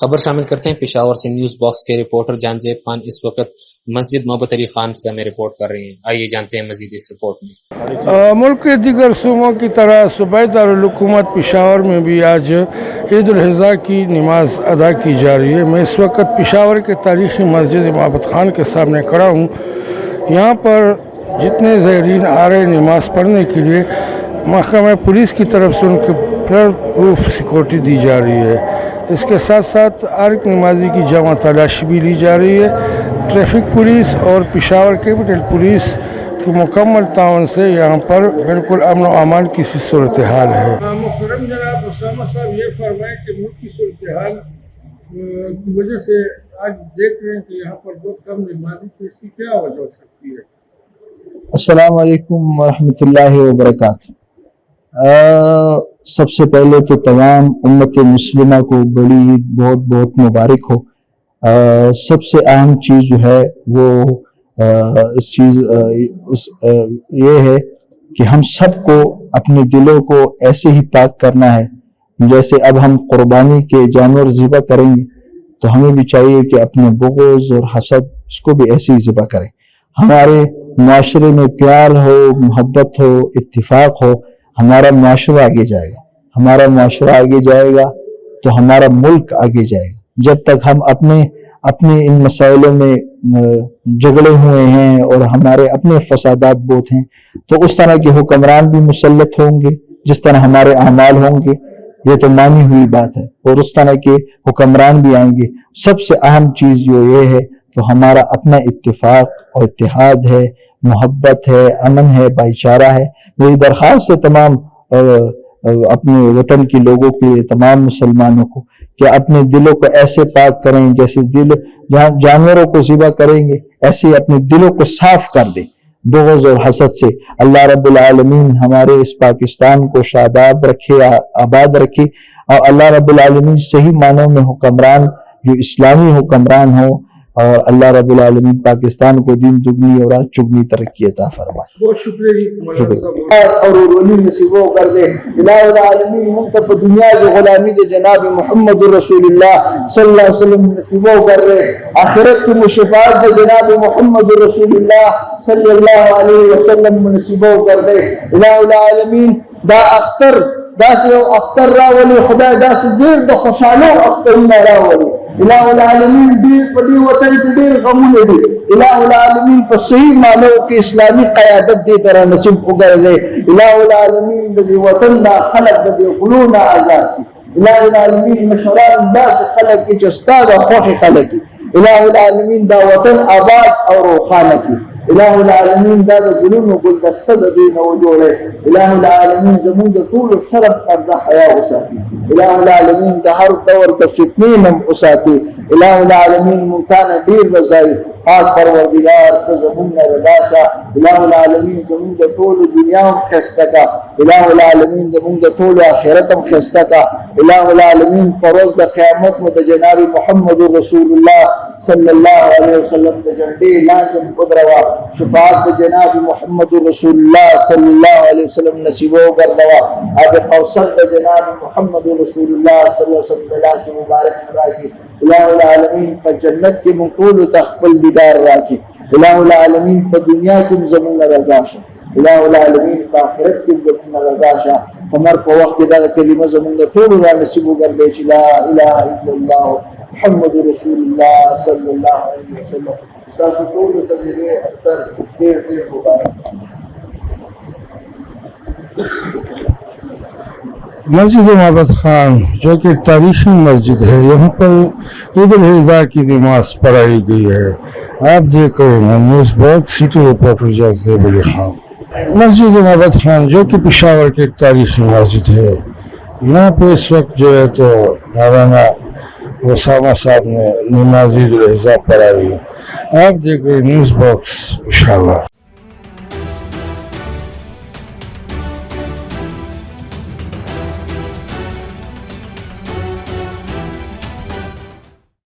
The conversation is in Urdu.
خبر شامل کرتے ہیں پشاور سے نیوز باکس کے رپورٹر جانزیب خان اس وقت مسجد محبت علی خان سے ہمیں رپورٹ کر رہے ہیں. آئیے جانتے ہیں مزید اس رپورٹ میں. ملک کے دیگر صوبوں کی طرح صوبائی دارالحکومت پشاور میں بھی آج عید الاضحیٰ کی نماز ادا کی جا رہی ہے. میں اس وقت پشاور کے تاریخی مسجد محبت خان کے سامنے کھڑا ہوں. یہاں پر جتنے زائرین آ رہے نماز پڑھنے کے لیے محکمہ پولیس کی طرف سے ان کے بلڈ پروف سیکورٹی دی جا رہی ہے. اس کے ساتھ ساتھ ہر ایک نمازی کی جامع تلاشی بھی لی جا رہی ہے. ٹریفک پولیس اور پشاور کیپٹل پولیس کی مکمل تعاون سے یہاں پر بالکل امن و امان کی سی صورتحال ہے. محترم جناب اسامہ صاحب یہ فرمائیں کہ ملک کی صورتحال کی وجہ سے آج دیکھ رہے ہیں کہ یہاں پر بہت کم نمازی تھے، اس کی کیا وجہ ہو سکتی ہے؟ السلام علیکم ورحمۃ اللہ وبرکاتہ. سب سے پہلے تو تمام امت مسلمہ کو بڑی عید بہت بہت مبارک ہو. سب سے اہم چیز جو ہے وہ یہ ہے کہ ہم سب کو اپنے دلوں کو ایسے ہی پاک کرنا ہے. جیسے اب ہم قربانی کے جانور ذبح کریں گے تو ہمیں بھی چاہیے کہ اپنے بغض اور حسد اس کو بھی ایسے ہی ذبح کریں. ہمارے معاشرے میں پیار ہو، محبت ہو، اتفاق ہو، ہمارا معاشرہ آگے جائے گا. ہمارا معاشرہ آگے جائے گا تو ہمارا ملک آگے جائے گا. جب تک ہم اپنے ان مسائلوں میں جھگڑے ہوئے ہیں اور ہمارے اپنے فسادات بہت ہیں تو اس طرح کے حکمران بھی مسلط ہوں گے جس طرح ہمارے اعمال ہوں گے. یہ تو مانی ہوئی بات ہے اور اس طرح کے حکمران بھی آئیں گے. سب سے اہم چیز جو یہ ہے کہ ہمارا اپنا اتفاق اور اتحاد ہے، محبت ہے، امن ہے، بھائی چارہ ہے. میری درخواست ہے تمام اپنے وطن کے لوگوں کے، تمام مسلمانوں کو کہ اپنے دلوں کو ایسے پاک کریں جیسے جہاں جانوروں کو ذبح کریں گے ایسے اپنے دلوں کو صاف کر دیں بغض اور حسد سے. اللہ رب العالمین ہمارے اس پاکستان کو شاداب رکھے، آباد رکھے، اور اللہ رب العالمین صحیح معنوں میں حکمران جو اسلامی حکمران ہو، اور اللہ رب العالمین پاکستان کو دین دگنی اور رات چگنی ترقی عطا فرمائے. بہت شکریہ. اور رولی نصیبوں کر دے. الہ العالمین منتف دنیا کی غلامی دے جناب محمد رسول اللہ صلی اللہ علیہ وسلم نصیبوں کر دے. آخرت کی شفاعت دے جناب محمد رسول اللہ صلی اللہ علیہ وسلم نصیبوں کر دے. الہ العالمین دا اختر دا سے اختر راولی خدا دا سے دیر دا خوشالو اخترین راولی. الہ العالمین دیر پدی وطن کی دیر غمون دے. الہ العالمین پر صحیح معنوں کی اسلامی قیادت دے طرح نصیب اگر دے. الہ العالمین دے وطن نا خلق دے قلون آزاد کی. الہ العالمین مشوران انداز خلق کی جستاد و خوخ خلق کی. الہ العالمین دا وطن آباد اور روخانہ کی. الہ العالمین دا قلون و گلدستد دین و جوڑے. الہ العالمین زمون دا طول و شرف پردہ حیاء اساتی. الہ العالمین دا ہر دور دا فتنین ہم اساتی. الہ العالمین ممتانا دیر رضائی خاک پروردگار تا زمون رداشا. الہ العالمین زمون دا طول دنیا ہم خستکا. الہ العالمین زمون دا طول آخرت ہم خستکا. الہ العالمین پروز دا قیامت میں دا جناب محمد رسول اللہ صلی اللہ علیہ وسلم دا جنڈی لازم قدروا. شفاعت دا جناب محمد رسول اللہ صلی اللہ علیہ وسلم نصیبوں کردوا. آب قوصل دا جناب محمد رسول اللہ صلی اللہ علیہ وسلم دلا سے مبارک مراکی. الہ العالمین پر جنت کی منقول تخبل دیدار راکی. الہ العالمین پر دنیا کی زمین رضاشا. الہ العالمین پر آخرت کی زمین رضاشا. ہمار پر وقت دا کلمہ زمین طول را نصیبوں کردے. لا الہ الا اللہ محمد رسول اللہ صلی اللہ علیہ وسلم. ساسو طول تذیرے اختر دیر دیر مبارک. مسجد محبت خان جو کہ تاریخی مسجد ہے، یہاں پر عید الاضحیٰ کی نماز پڑھائی گئی ہے. آپ دیکھ رہے ہیں news box city reporter Jahanzeb Ali Khan. مسجد محبت خان جو کہ پشاور کی ایک تاریخی مسجد ہے، یہاں پہ اس وقت جو ہے تو مولانا اسامہ صاحب نے نماز عید الاضحیٰ پڑھائی ہے. آپ دیکھ رہے ہیں نیوز باکس پشاور.